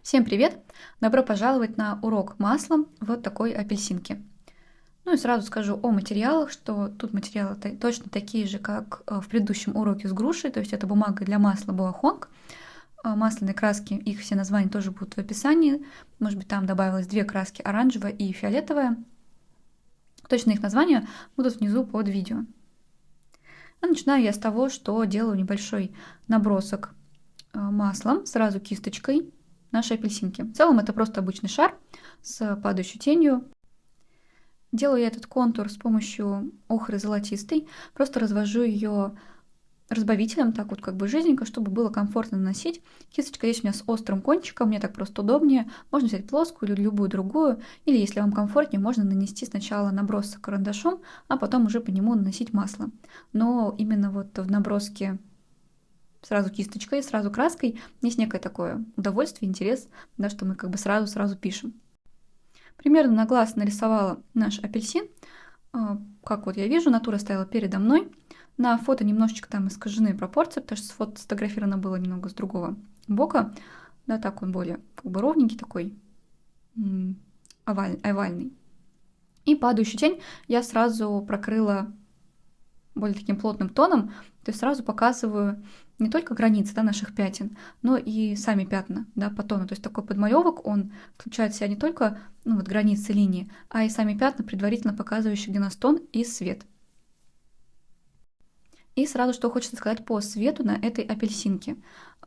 Всем привет! Добро пожаловать на урок маслом вот такой апельсинки. Ну и сразу скажу о материалах, что тут материалы точно такие же, как в предыдущем уроке с грушей, то есть это бумага для масла Боахонг. Масляные краски, их все названия тоже будут в описании. Может быть, там добавилось две краски, оранжевая и фиолетовая. Точно их названия будут внизу под видео. А начинаю я с того, что делаю небольшой набросок маслом, сразу кисточкой нашей апельсинки. В целом это просто обычный шар с падающей тенью. Делаю я этот контур с помощью охры золотистой. Просто развожу ее разбавителем, так вот как бы жиденько, чтобы было комфортно наносить. Кисточка здесь у меня с острым кончиком, мне так просто удобнее. Можно взять плоскую или любую другую. Или, если вам комфортнее, можно нанести сначала набросок карандашом, а потом уже по нему наносить масло. Но именно вот в наброске сразу кисточкой, сразу краской, есть некое такое удовольствие, интерес, да, что мы как бы сразу пишем. Примерно на глаз нарисовала наш апельсин. Как вот я вижу, натура стояла передо мной. На фото немножечко там искажены пропорции, потому что фото сфотографировано было немного с другого бока. Да, так он более как бы ровненький такой, овальный. И падающую тень я сразу прокрыла более таким плотным тоном, то есть сразу показываю не только границы, да, наших пятен, но и сами пятна, да, по тону. То есть такой подмалевок, он включает в себя не только вот границы линии, а и сами пятна, предварительно показывающие, где у нас тон и свет. И сразу, что хочется сказать по свету на этой апельсинке.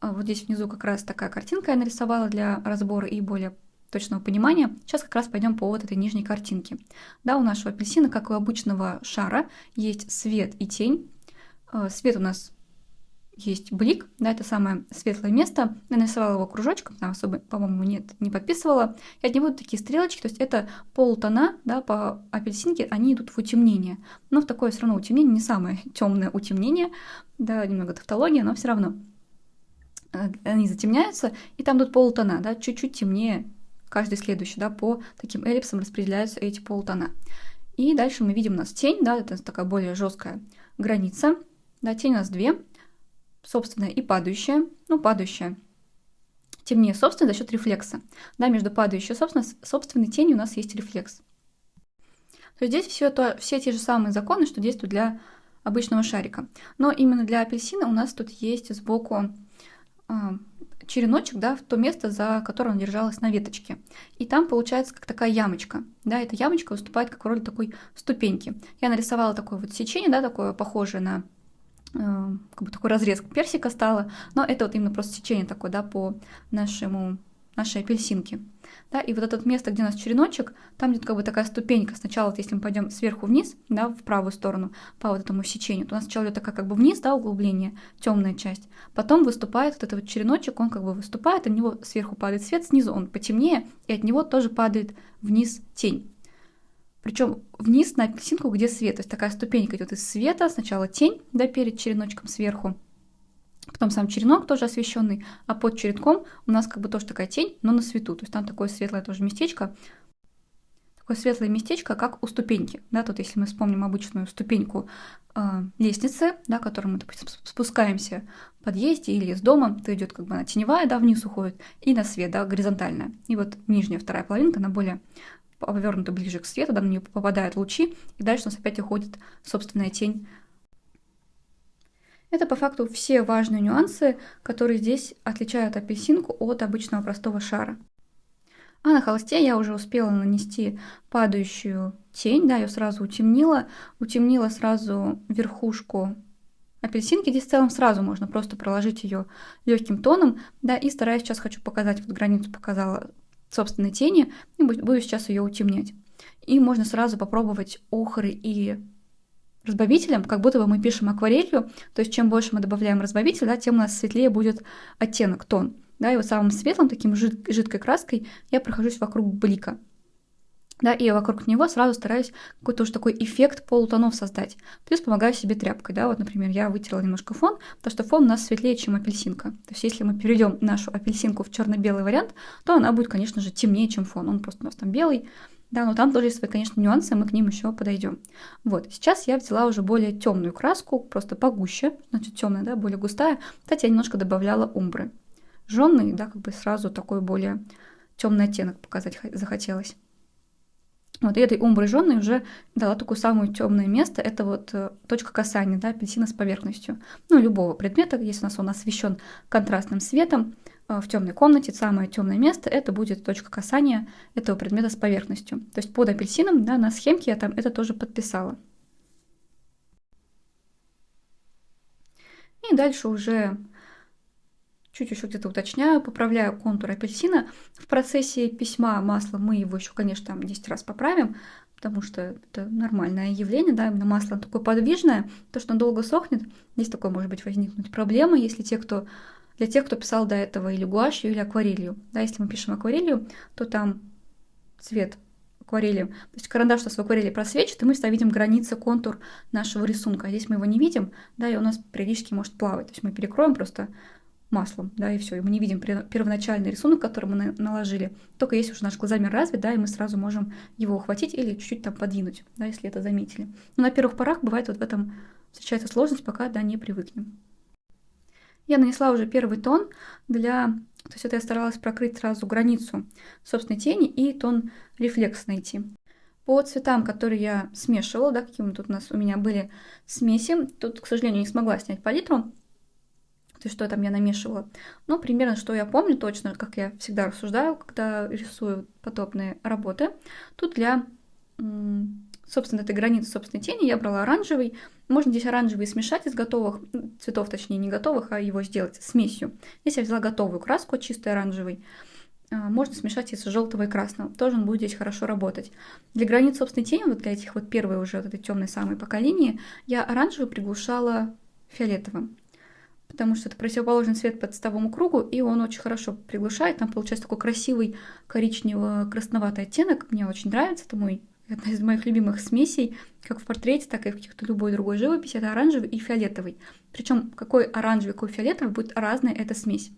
Вот здесь внизу как раз такая картинка я нарисовала для разбора и более точного понимания. Сейчас как раз пойдем по вот этой нижней картинке. Да, у нашего апельсина, как у обычного шара, есть свет и тень. Свет у нас есть блик, да, это самое светлое место. Я нарисовала его кружочком, там особо, по-моему, не подписывала. И от него идут такие стрелочки, то есть это полутона, да, по апельсинке, они идут в утемнение. Но в такое все равно утемнение, не самое темное утемнение, да, немного тавтология, но все равно они затемняются, и там идут полутона, да, чуть-чуть темнее каждый следующий, да, по таким эллипсам распределяются эти полутона. И дальше мы видим у нас тень, да, это такая более жесткая граница, да, тень у нас две, собственная и падающая. Ну, падающая темнее собственной за счет рефлекса. Да, между падающей и собственной тенью у нас есть рефлекс. То есть здесь все те же самые законы, что действуют для обычного шарика. Но именно для апельсина у нас тут есть сбоку череночек, да, в то место, за которое он держалась на веточке. И там получается как такая ямочка. Да, эта ямочка выступает как роль такой ступеньки. Я нарисовала такое вот сечение, да, такое похожее на как бы такой разрез персика стало, но это вот именно просто сечение такое, да, по нашей апельсинке. Да, и вот это место, где у нас череночек, там идет как бы такая ступенька. Сначала, вот если мы пойдем сверху вниз, да, в правую сторону по вот этому сечению, то у нас сначала идет такая как бы вниз, да, углубление, темная часть. Потом выступает вот этот вот череночек, он как бы выступает, от него сверху падает свет, снизу он потемнее, и от него тоже падает вниз тень. Причем вниз на апельсинку, где свет. То есть такая ступенька идет из света. Сначала тень, да, перед череночком сверху. Потом сам черенок тоже освещенный. А под черенком у нас как бы тоже такая тень, но на свету. То есть там такое светлое тоже местечко. Такое светлое местечко, как у ступеньки. Да, тут если мы вспомним обычную ступеньку лестницы, да, которой мы, допустим, спускаемся в подъезде или из дома, то идет как бы она теневая, да, вниз уходит, и на свет, да, горизонтальная. И вот нижняя вторая половинка, она более повернута ближе к свету, да, на нее попадают лучи, и дальше у нас опять уходит собственная тень. Это по факту все важные нюансы, которые здесь отличают апельсинку от обычного простого шара. А на холсте я уже успела нанести падающую тень, да, ее сразу утемнила сразу верхушку апельсинки. Здесь в целом сразу можно просто проложить ее легким тоном, да, и стараюсь сейчас хочу показать, вот границу показала собственной тени, и буду сейчас ее утемнять. И можно сразу попробовать охры и разбавителем, как будто бы мы пишем акварелью, то есть чем больше мы добавляем разбавитель, да, тем у нас светлее будет оттенок, тон. Да, и вот самым светлым, таким жидкой краской я прохожусь вокруг блика. Да, и вокруг него сразу стараюсь какой-то уже такой эффект полутонов создать. Плюс помогаю себе тряпкой, да, вот, например, я вытерла немножко фон, потому что фон у нас светлее, чем апельсинка. То есть если мы переведем нашу апельсинку в черно-белый вариант, то она будет, конечно же, темнее, чем фон. Он просто у нас там белый, да, но там тоже есть свои, конечно, нюансы, мы к ним еще подойдем. Вот, сейчас я взяла уже более темную краску, просто погуще, значит, темная, да, более густая. Кстати, я немножко добавляла умбры. жжёный, да, как бы сразу такой более темный оттенок показать захотелось. Вот, и этой умброй жжёной уже дала такое самое темное место. Это вот точка касания, да, апельсина с поверхностью. Ну, любого предмета, если у нас он освещен контрастным светом в темной комнате, самое темное место это будет точка касания этого предмета с поверхностью. То есть под апельсином, да, на схемке я там это тоже подписала. И дальше уже чуть еще где-то уточняю, поправляю контур апельсина. В процессе письма маслом мы его еще, конечно, там 10 раз поправим, потому что это нормальное явление, да, именно масло такое подвижное, то, что оно долго сохнет, здесь такое может быть возникнуть проблема, если для тех, кто писал до этого или гуашью, или акварелью. Да, если мы пишем акварелью, то там цвет акварели, то есть карандаш у нас в акварели просвечивает, и мы всегда видим границы, контур нашего рисунка. А здесь мы его не видим, да, и у нас периодически может плавать. То есть мы перекроем просто маслом, да, и все. И мы не видим первоначальный рисунок, который мы наложили. Только если уже наш глазомер развит, да, и мы сразу можем его ухватить или чуть-чуть там подвинуть, да, если это заметили. Но на первых порах бывает вот в этом встречается сложность, пока, да, не привыкнем. Я нанесла уже первый тон то есть это я старалась прокрыть сразу границу собственной тени и тон рефлекс найти. По цветам, которые я смешивала, да, какие тут у меня были смеси, тут, к сожалению, не смогла снять палитру, то есть что там я намешивала. Но примерно, что я помню точно, как я всегда рассуждаю, когда рисую подобные работы. Тут для, собственно, этой границы собственной тени я брала оранжевый. Можно здесь оранжевый смешать из готовых цветов, точнее не готовых, а его сделать смесью. Здесь я взяла готовую краску, чистый оранжевый. Можно смешать из желтого и красного. Тоже он будет здесь хорошо работать. Для границ собственной тени, вот для этих вот первой уже вот этой темной самой по линии, я оранжевый приглушала фиолетовым. Потому что это противоположный цвет по цветовому кругу, и он очень хорошо приглушает. Там получается такой красивый коричнево-красноватый оттенок. Мне очень нравится, это одна из моих любимых смесей, как в портрете, так и в каких-то любой другой живописи. Это оранжевый и фиолетовый. Причем какой оранжевый, какой фиолетовый будет разная эта смесь.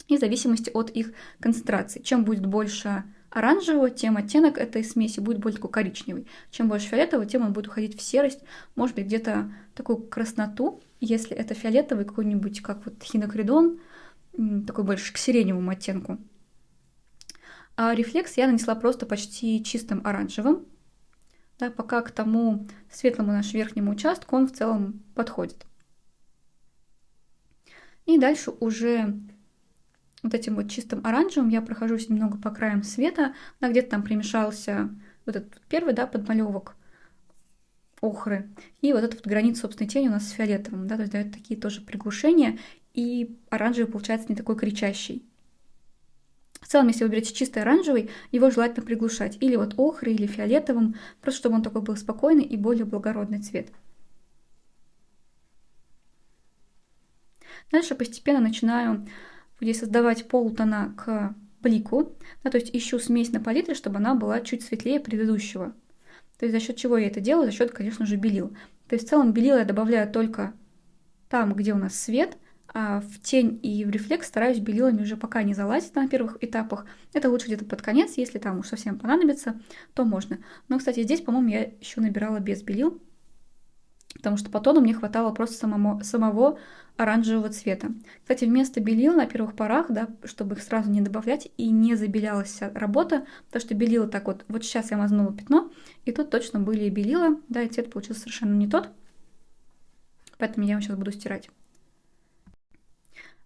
И в зависимости от их концентрации. Чем будет больше оранжевого, тем оттенок этой смеси будет более такой коричневый. Чем больше фиолетового, тем он будет уходить в серость, может быть, где-то такую красноту. Если это фиолетовый какой-нибудь, как вот хинокридон, такой больше к сиреневому оттенку. А рефлекс я нанесла просто почти чистым оранжевым, да, пока к тому светлому нашему верхнему участку он в целом подходит. И дальше уже вот этим вот чистым оранжевым я прохожусь немного по краям света, да, где-то там примешался вот этот первый, да, подмалевок охры, и вот эта вот граница собственной тени у нас с фиолетовым, да, то есть дает такие тоже приглушения, и оранжевый получается не такой кричащий. В целом, если вы берете чистый оранжевый, его желательно приглушать или вот охрой, или фиолетовым, просто чтобы он такой был спокойный и более благородный цвет. Дальше постепенно начинаю здесь создавать полутона к блику, да, то есть ищу смесь на палитре, чтобы она была чуть светлее предыдущего. То есть за счет чего я это делаю? За счет, конечно же, белил. То есть в целом белила я добавляю только там, где у нас свет, а в тень и в рефлекс стараюсь белилами уже пока не залазить на первых этапах. Это лучше где-то под конец, если там уж совсем понадобится, то можно. Но, кстати, здесь, по-моему, я еще набирала без белил, потому что по тону мне хватало просто самого оранжевого цвета. Кстати, вместо белил на первых порах, да, чтобы их сразу не добавлять и не забелялась вся работа, потому что белила так вот сейчас я мазнула пятно, и тут точно были белила, да, и цвет получился совершенно не тот, поэтому я его сейчас буду стирать.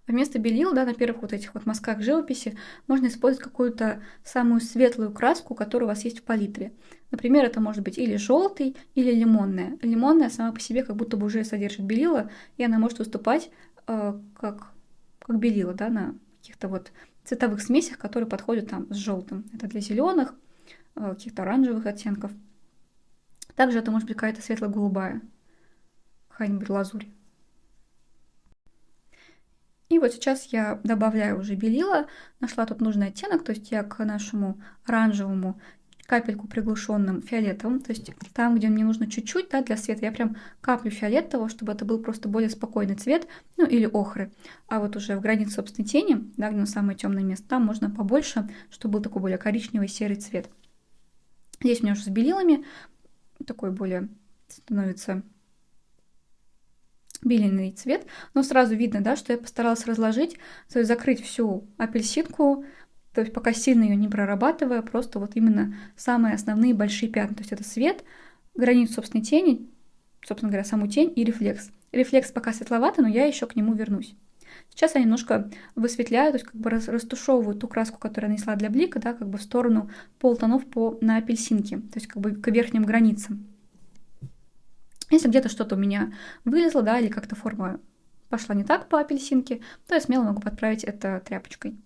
Вместо белил, да, на первых вот этих вот мазках живописи можно использовать какую-то самую светлую краску, которая у вас есть в палитре. Например, это может быть или желтый, или лимонная. Лимонная сама по себе как будто бы уже содержит белила, и она может выступать как белила, да, на каких-то вот цветовых смесях, которые подходят там с желтым. Это для зеленых, каких-то оранжевых оттенков. Также это может быть какая-то светло-голубая, какая-нибудь лазурь. И вот сейчас я добавляю уже белила, нашла тут нужный оттенок, то есть я к нашему оранжевому капельку приглушенным фиолетовым, то есть там, где мне нужно чуть-чуть, да, для света, я прям каплю фиолетового, чтобы это был просто более спокойный цвет, ну или охры. А вот уже в границе собственной тени, да, где самое темное место, там можно побольше, чтобы был такой более коричневый серый цвет. Здесь у меня уже с белилами такой более становится беленый цвет, но сразу видно, да, что я постаралась разложить, то есть закрыть всю апельсинку, то есть пока сильно ее не прорабатывая, просто вот именно самые основные большие пятна. То есть это свет, границу собственной тени, собственно говоря, саму тень и рефлекс. Рефлекс пока светловатый, но я еще к нему вернусь. Сейчас я немножко высветляю, то есть как бы растушевываю ту краску, которую я нанесла для блика, да, как бы в сторону полтонов на апельсинке, то есть как бы к верхним границам. Если где-то что-то у меня вылезло, да, или как-то форма пошла не так по апельсинке, то я смело могу подправить это тряпочкой.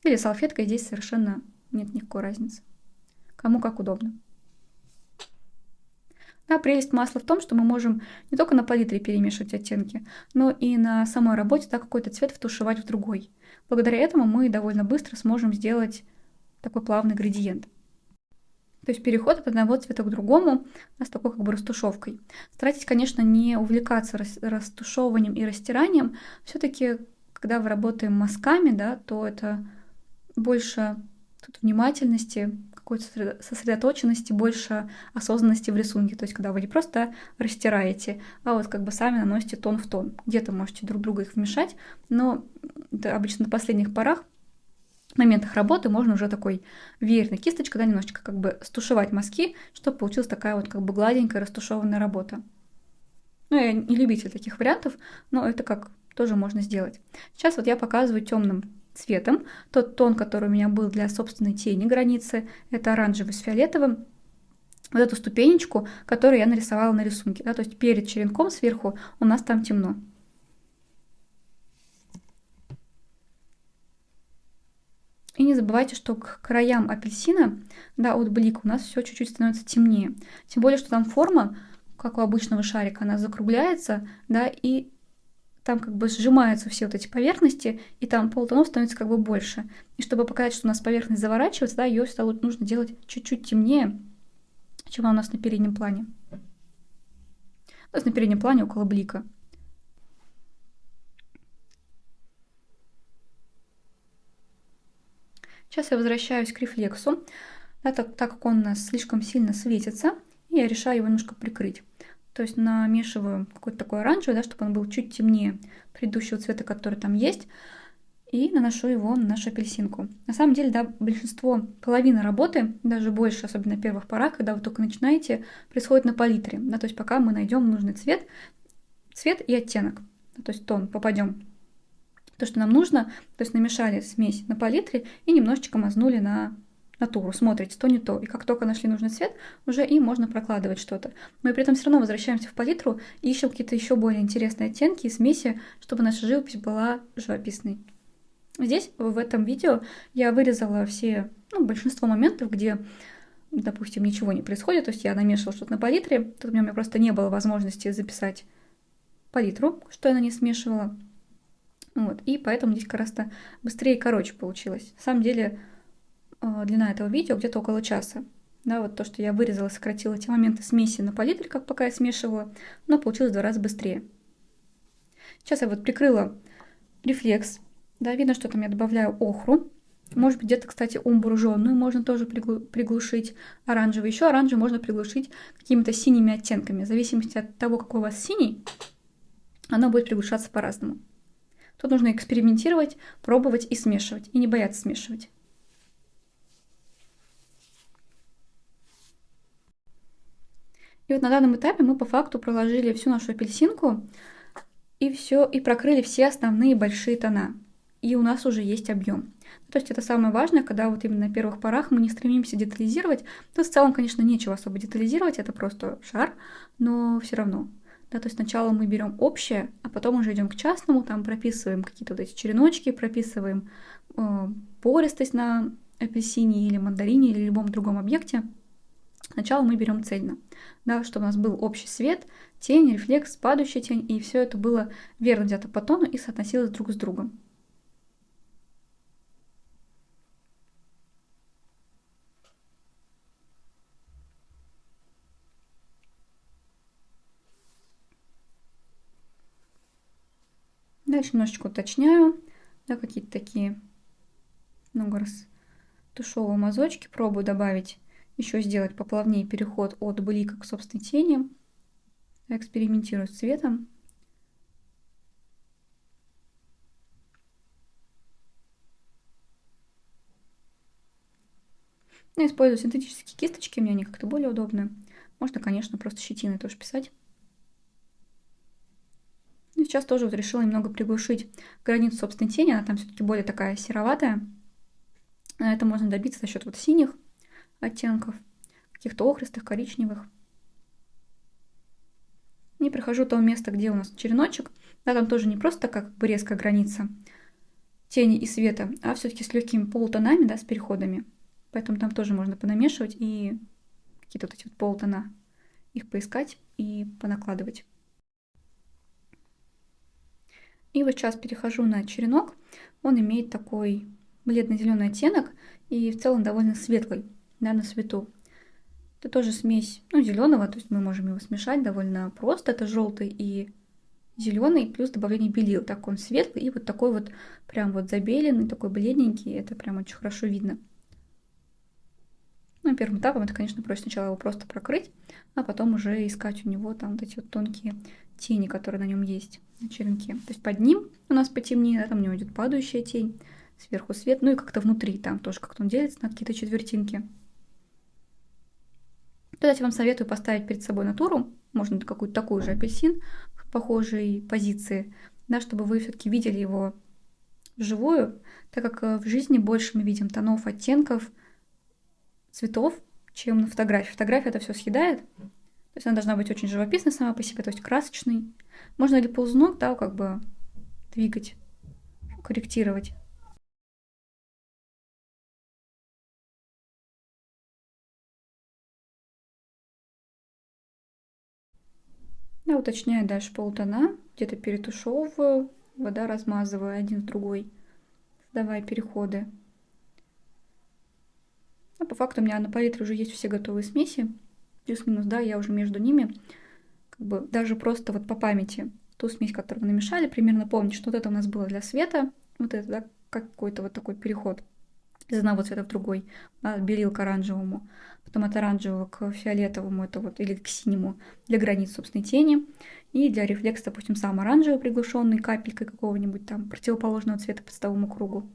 Или салфеткой, здесь совершенно нет никакой разницы. Кому как удобно. Да, прелесть масла в том, что мы можем не только на палитре перемешивать оттенки, но и на самой работе, да, какой-то цвет втушевать в другой. Благодаря этому мы довольно быстро сможем сделать такой плавный градиент. То есть переход от одного цвета к другому с такой как бы растушевкой. Старайтесь, конечно, не увлекаться растушевыванием и растиранием. Все-таки, когда мы работаем мазками, да, то это больше тут внимательности, какой-то сосредоточенности, больше осознанности в рисунке. То есть, когда вы не просто растираете, а вот как бы сами наносите тон в тон. Где-то можете друг друга их вмешать, но это обычно на последних порах, моментах работы можно уже такой веерной кисточкой, да, немножечко как бы стушевать мазки, чтобы получилась такая вот как бы гладенькая растушеванная работа. Ну, я не любитель таких вариантов, но это как тоже можно сделать. Сейчас вот я показываю темным цветом тот тон, который у меня был для собственной тени границы, это оранжевый с фиолетовым. Вот эту ступенечку, которую я нарисовала на рисунке, да, то есть перед черенком сверху у нас там темно. И не забывайте, что к краям апельсина, да, от блика у нас все чуть-чуть становится темнее. Тем более, что там форма, как у обычного шарика, она закругляется, да, и там как бы сжимаются все вот эти поверхности, и там полтонов становится как бы больше. И чтобы показать, что у нас поверхность заворачивается, да, ее всегда нужно делать чуть-чуть темнее, чем она у нас на переднем плане. То есть на переднем плане около блика. Сейчас я возвращаюсь к рефлексу, да, так как он у нас слишком сильно светится, и я решаю его немножко прикрыть. То есть намешиваю какой-то такой оранжевый, да, чтобы он был чуть темнее предыдущего цвета, который там есть, и наношу его на нашу апельсинку. На самом деле, да, большинство, половина работы, даже больше, особенно на первых порах, когда вы только начинаете, происходит на палитре. Да, то есть пока мы найдем нужный цвет и оттенок, да, то есть тон, попадем то, что нам нужно, то есть намешали смесь на палитре и немножечко мазнули на натуру, смотрите, то не то. И как только нашли нужный цвет, уже им можно прокладывать что-то. Но и при этом все равно возвращаемся в палитру и ищем какие-то еще более интересные оттенки и смеси, чтобы наша живопись была живописной. Здесь, в этом видео, я вырезала большинство моментов, где, допустим, ничего не происходит, то есть я намешивала что-то на палитре, тут у меня просто не было возможности записать палитру, что я на ней смешивала. Вот, и поэтому здесь как раз-то быстрее и короче получилось. На самом деле длина этого видео где-то около часа. Да, вот то, что я вырезала, сократила эти моменты смеси на палитре, как пока я смешивала, но получилось в 2 раза быстрее. Сейчас я вот прикрыла рефлекс. Да, видно, что там я добавляю охру. Может быть, где-то, кстати, умбру жженую можно тоже приглушить оранжевый. Еще оранжевый можно приглушить какими-то синими оттенками. В зависимости от того, какой у вас синий, оно будет приглушаться по-разному. Тут нужно экспериментировать, пробовать и смешивать. И не бояться смешивать. И вот на данном этапе мы по факту проложили всю нашу апельсинку и прокрыли все основные большие тона. И у нас уже есть объем. То есть это самое важное, когда вот именно на первых порах мы не стремимся детализировать. Тут в целом, конечно, нечего особо детализировать, это просто шар, но все равно. Да, то есть сначала мы берем общее, а потом уже идем к частному, там прописываем какие-то вот эти череночки, прописываем пористость на апельсине или мандарине или любом другом объекте. Сначала мы берем цельно, да, чтобы у нас был общий свет, тень, рефлекс, падающая тень, и все это было верно взято по тону и соотносилось друг с другом. Дальше немножечко уточняю, да, какие-то такие много раз тушевые мазочки, пробую добавить, еще сделать поплавнее переход от блика к собственной тени. Экспериментирую с цветом. Я использую синтетические кисточки, мне они как-то более удобны. Можно, конечно, просто щетиной тоже писать. И сейчас тоже вот решила немного приглушить границу собственной тени, она там все-таки более такая сероватая. Это можно добиться за счет вот синих оттенков, каких-то охристых, коричневых. И прихожу в то место, где у нас череночек. Да, там тоже не просто как бы резкая граница тени и света, а все-таки с легкими полутонами, да, с переходами. Поэтому там тоже можно понамешивать и какие-то вот эти вот полутона, их поискать и понакладывать. И вот сейчас перехожу на черенок. Он имеет такой бледно-зеленый оттенок и в целом довольно светлый, да, на свету. Это тоже смесь, ну, зеленого, то есть мы можем его смешать довольно просто. Это желтый и зеленый, плюс добавление белил. Так он светлый и вот такой вот прям вот забеленный, такой бледненький. Это прям очень хорошо видно. Ну, первым этапом это, конечно, проще сначала его просто прокрыть, а потом уже искать у него там вот эти вот тонкие тени, которые на нем есть, на черенке. То есть под ним у нас потемнее, да, там у него идет падающая тень, сверху свет, ну и как-то внутри там тоже как-то он делится на какие-то четвертинки. Тогда я вам советую поставить перед собой натуру, можно какую-то такую же апельсин в похожей позиции, да, чтобы вы все-таки видели его вживую, так как в жизни больше мы видим тонов, оттенков, цветов, чем на фотографии. Фотография это все съедает, то есть она должна быть очень живописной сама по себе, то есть красочной. Можно ли ползунок, да, как бы двигать, корректировать. Да, уточняю дальше полутона, где-то перетушевываю, вода размазываю один в другой, создавая переходы. А по факту у меня на палитре уже есть все готовые смеси, плюс-минус, да, я уже между ними, как бы даже просто вот по памяти ту смесь, которую мы намешали, примерно помню, что вот это у нас было для света, вот это, да, какой-то вот такой переход из одного цвета в другой, от белил к оранжевому, потом от оранжевого к фиолетовому, это вот, или к синему для границ собственной тени, и для рефлекса, допустим, сам оранжевый приглушенный капелькой какого-нибудь там противоположного цвета по цветовому кругу.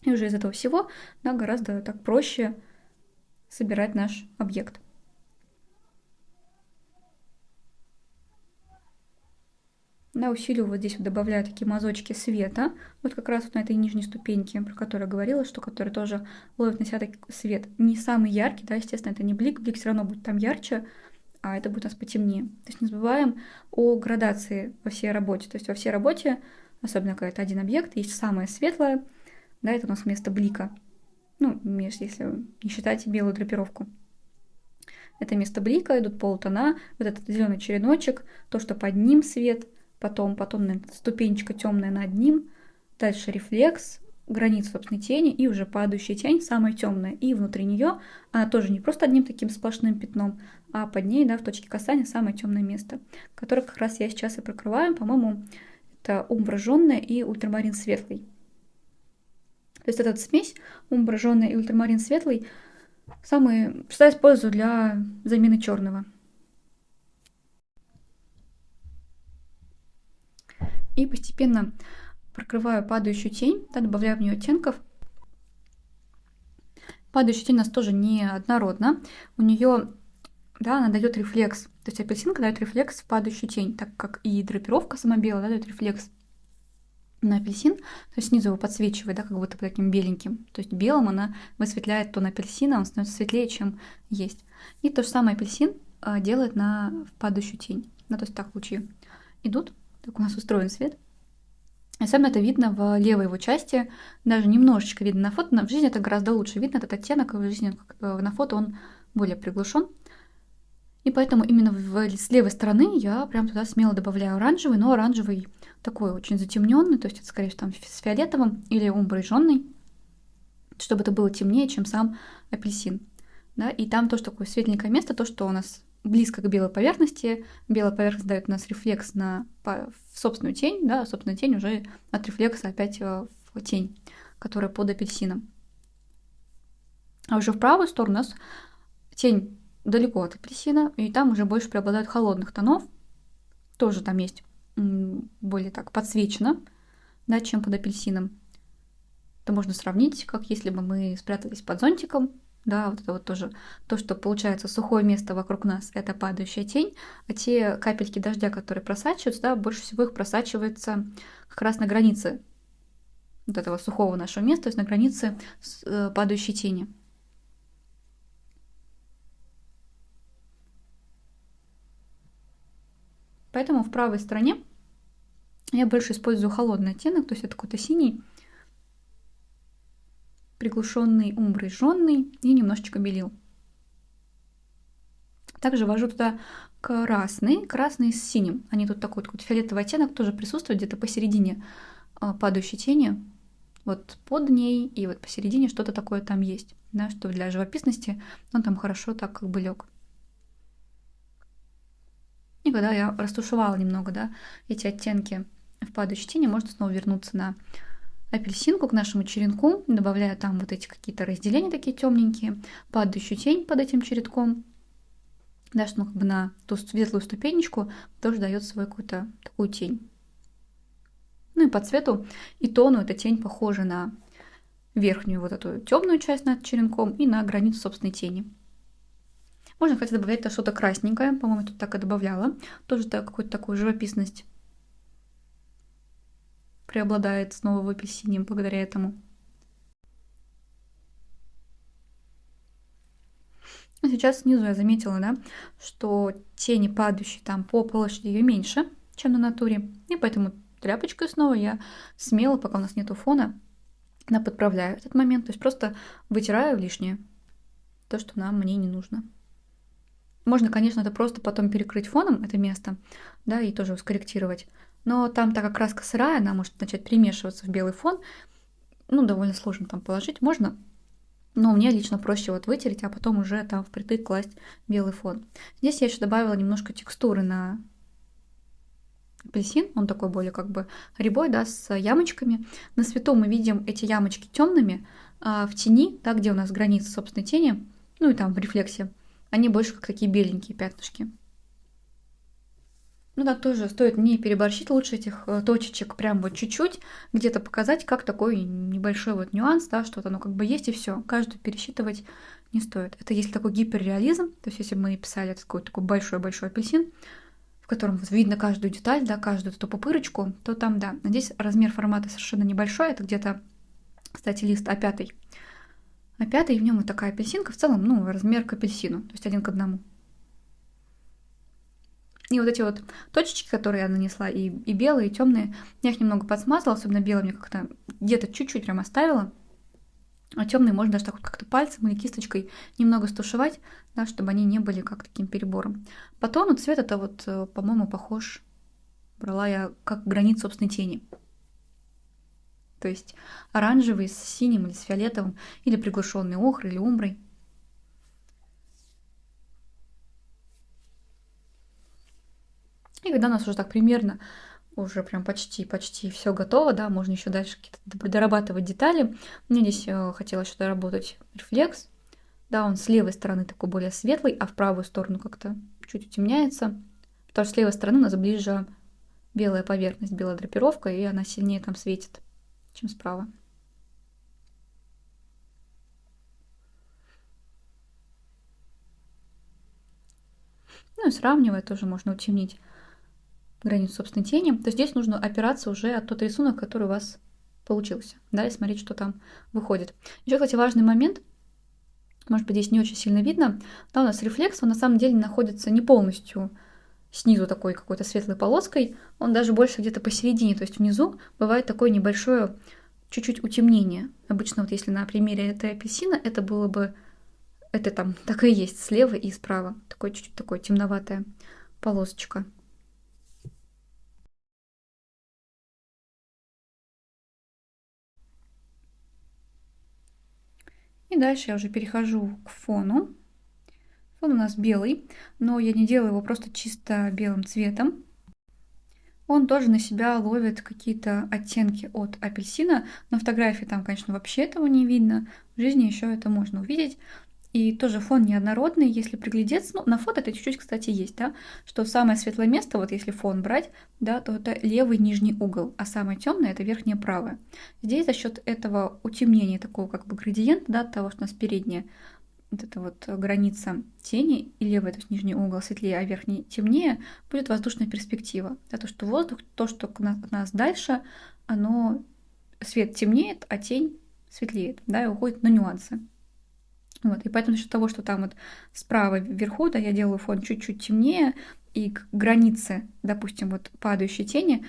И уже из этого всего, да, гораздо так проще собирать наш объект. Да, усилию вот здесь вот добавляю такие мазочки света, вот как раз вот на этой нижней ступеньке, про которую я говорила, что который тоже ловит на себя такой свет. Не самый яркий, да, естественно, это не блик, блик все равно будет там ярче, а это будет у нас потемнее. То есть не забываем о градации во всей работе. То есть во всей работе, особенно когда это один объект, есть самое светлое, да, это у нас место блика. Ну, если не считать белую драпировку. Это место блика, идут полутона, вот этот зеленый череночек, то, что под ним свет, потом ступенечка темная над ним, дальше рефлекс, граница собственной тени и уже падающая тень, самая темная. И внутри нее она тоже не просто одним таким сплошным пятном, а под ней, да, в точке касания самое темное место, которое как раз я сейчас и прокрываю. По-моему, это умбра жжённая и ультрамарин светлый. То есть эта смесь умбра жжённая и ультрамарин светлый всегда использую для замены черного. И постепенно прокрываю падающую тень, да, добавляю в нее оттенков. Падающая тень у нас тоже неоднородна. У нее, да, она дает рефлекс. То есть апельсинка дает рефлекс в падающую тень, так как и драпировка сама белая, да, дает рефлекс на апельсин, то есть снизу его подсвечивает, да, как будто таким беленьким. То есть белым она высветляет тон апельсина, он становится светлее, чем есть. И то же самое апельсин делает на падающую тень. Ну, то есть так лучи идут, так у нас устроен свет. Особенно это видно в левой его части, даже немножечко видно на фото, но в жизни это гораздо лучше видно, этот оттенок, в жизни на фото он более приглушен. И поэтому именно с левой стороны я прям туда смело добавляю оранжевый, но оранжевый такой очень затемненный, то есть это, скорее всего, там с фиолетовым или умброй жжённой, чтобы это было темнее, чем сам апельсин. Да? И там тоже такое светленькое место, то, что у нас близко к белой поверхности. Белая поверхность дает у нас рефлекс в собственную тень, да, собственная тень уже от рефлекса опять в тень, которая под апельсином. А уже в правую сторону у нас тень далеко от апельсина, и там уже больше преобладают холодных тонов. Тоже там есть более так подсвечено, да, чем под апельсином. Это можно сравнить, как если бы мы спрятались под зонтиком, Да, вот это вот тоже то, что получается сухое место вокруг нас, это падающая тень, а те капельки дождя, которые просачиваются, да, больше всего их просачивается как раз на границе вот этого сухого нашего места, то есть на границе падающей тени. Поэтому в правой стороне я больше использую холодный оттенок, то есть это какой-то синий, приглушенный умброй жжённый и немножечко белил. Также ввожу туда красный с синим. Они тут такой вот фиолетовый оттенок тоже присутствует где-то посередине падающей тени. Вот под ней и вот посередине что-то такое там есть, да, что для живописности он там хорошо так как бы лег. И когда я растушевала немного, да, эти оттенки в падающей тени, можно снова вернуться на апельсинку к нашему черенку, добавляя там вот эти какие-то разделения такие темненькие, падающую тень под этим чередком, да, что он как бы на ту светлую ступенечку тоже дает свою какую-то такую тень. Ну и по цвету и тону эта тень похожа на верхнюю вот эту темную часть над черенком и на границу собственной тени. Можно, кстати, добавлять что-то красненькое, по-моему, тут так и добавляла. Тоже какую-то такую живописность преобладает снова в апельсине благодаря этому. И сейчас снизу я заметила, да, что тени, падающие там по площади, ее меньше, чем на натуре. И поэтому тряпочкой снова я смело, пока у нас нету фона, подправляю этот момент. То есть просто вытираю лишнее, то, что мне не нужно. Можно, конечно, это просто потом перекрыть фоном, это место, да, и тоже скорректировать. Но там, так как краска сырая, она может начать примешиваться в белый фон. Ну, довольно сложно там положить. Можно, но мне лично проще вот вытереть, а потом уже там впритык класть белый фон. Здесь я еще добавила немножко текстуры на апельсин. Он такой более как бы рябой, да, с ямочками. На свету мы видим эти ямочки темными, а в тени, да, где у нас граница собственной тени, ну и там в рефлексе, они больше как такие беленькие пятнышки. Ну да, тоже стоит не переборщить, лучше этих точечек прям вот чуть-чуть где-то показать, как такой небольшой вот нюанс, да, что-то оно как бы есть и все. Каждую пересчитывать не стоит. Это если такой гиперреализм, то есть если мы писали такой большой-большой апельсин, в котором вот видно каждую деталь, да, каждую эту пупырочку, то там, да. Здесь размер формата совершенно небольшой, это где-то, кстати, лист А5. А5, и в нем вот такая апельсинка, в целом, ну, размер к апельсину, то есть 1 к 1. И вот эти вот точечки, которые я нанесла, и белые, и темные, я их немного подсмазала, особенно белые мне как-то где-то чуть-чуть прям оставила. А темные можно даже так вот как-то пальцем или кисточкой немного стушевать, да, чтобы они не были как таким перебором. По тону цвет это вот, по-моему, похож, брала я как границу собственной тени. То есть оранжевый с синим или с фиолетовым, или приглушенный охрой или умброй. И когда у нас уже так примерно, уже прям почти все готово, да, можно еще дальше какие-то дорабатывать детали. Мне здесь хотелось еще доработать рефлекс. Да, он с левой стороны такой более светлый, а в правую сторону как-то чуть утемняется. Потому что с левой стороны у нас ближе белая поверхность, белая драпировка, и она сильнее там светит, чем справа. Ну и сравнивая тоже можно утемнить границу собственной тени, то здесь нужно опираться уже от тот рисунок, который у вас получился, да, и смотреть, что там выходит. Еще, кстати, важный момент, может быть, здесь не очень сильно видно, да, у нас рефлекс, он на самом деле находится не полностью снизу такой какой-то светлой полоской, он даже больше где-то посередине, то есть внизу бывает такое небольшое чуть-чуть утемнение. Обычно вот если на примере этой апельсина, это было бы, это там так и есть слева и справа, такой чуть-чуть такой темноватая полосочка. И дальше я уже перехожу к фону. Фон у нас белый, но я не делаю его просто чисто белым цветом. Он тоже на себя ловит какие-то оттенки от апельсина. На фотографии там, конечно, вообще этого не видно. В жизни еще это можно увидеть. И тоже фон неоднородный, если приглядеться. Ну, на фото это чуть-чуть, кстати, есть, да, что самое светлое место, вот если фон брать, да, то это левый нижний угол, а самое темное это верхнее правое. Здесь за счет этого утемнения такого как бы градиента, да, того, что у нас переднее, вот эта вот граница тени, и левый, то есть нижний угол светлее, а верхний темнее, будет воздушная перспектива. Да, то, что воздух, то, что от нас дальше, оно свет темнеет, а тень светлеет, да, и уходит на нюансы. Вот, и поэтому за счет того, что там вот справа вверху, да, я делаю фон чуть-чуть темнее, и к границе, допустим, вот падающей тени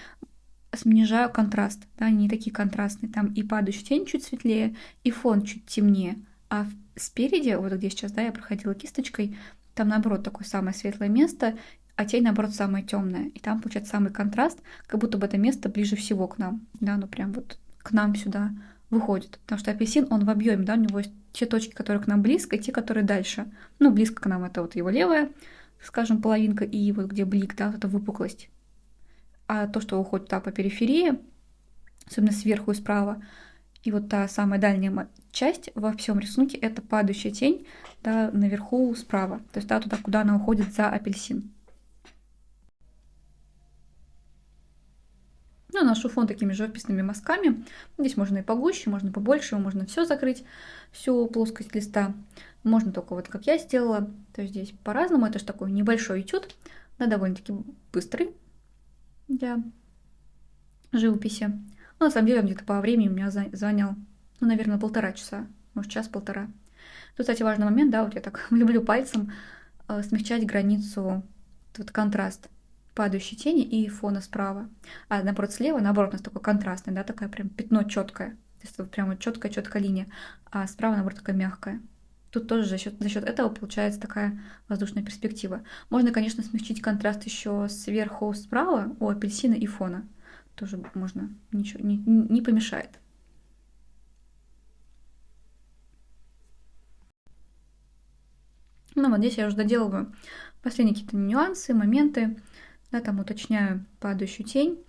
снижаю контраст, да, они не такие контрастные, там и падающая тень чуть светлее, и фон чуть темнее, а спереди, вот где сейчас, да, я проходила кисточкой, там наоборот такое самое светлое место, а тень наоборот самая темная, и там получается самый контраст, как будто бы это место ближе всего к нам, да, ну прям вот к нам сюда выходит, потому что апельсин, он в объеме, да, у него есть те точки, которые к нам близко, и те, которые дальше. Ну, близко к нам это вот его левая, скажем, половинка, и вот где блик, да, вот эта выпуклость. А то, что уходит туда по периферии, особенно сверху и справа, и вот та самая дальняя часть во всем рисунке — это падающая тень, да, наверху справа. То есть да, туда, куда она уходит за апельсин. Ну, наношу фон такими живописными мазками. Здесь можно и погуще, можно побольше, можно все закрыть, всю плоскость листа. Можно только вот как я сделала. То есть здесь по-разному. Это же такой небольшой этюд, да, довольно-таки быстрый для живописи. Ну, на самом деле, где-то по времени у меня занял, ну, наверное, 1,5 часа, может, час-полтора. Тут, кстати, важный момент, да, вот я так люблю пальцем смягчать границу, вот контраст падающей тени и фона справа. А наоборот, слева, наоборот, у нас такой контрастный, да, такое прям пятно четкое. То есть прям вот четкая линия. А справа, наоборот, такая мягкая. Тут тоже за счет этого получается такая воздушная перспектива. Можно, конечно, смягчить контраст еще сверху справа у апельсина и фона. Тоже можно, ничего не помешает. Ну вот здесь я уже доделываю последние какие-то нюансы, моменты. Да, там уточняю падающую тень.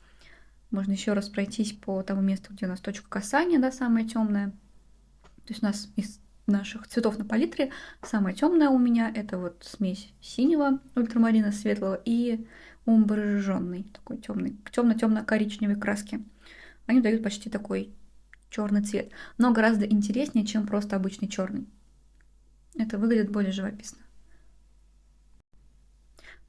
Можно еще раз пройтись по тому месту, где у нас точка касания, да, самая темная. То есть у нас из наших цветов на палитре самая темная у меня это вот смесь синего ультрамарина светлого и умброжженной, такой темный, темно-темно-коричневой краски. Они дают почти такой черный цвет, но гораздо интереснее, чем просто обычный черный. Это выглядит более живописно.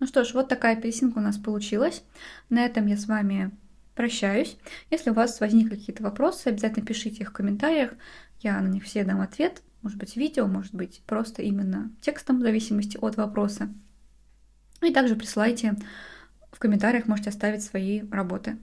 Ну что ж, вот такая апельсинка у нас получилась. На этом я с вами прощаюсь. Если у вас возникли какие-то вопросы, обязательно пишите их в комментариях. Я на них все дам ответ. Может быть, видео, может быть, просто именно текстом, в зависимости от вопроса. И также присылайте в комментариях, можете оставить свои работы.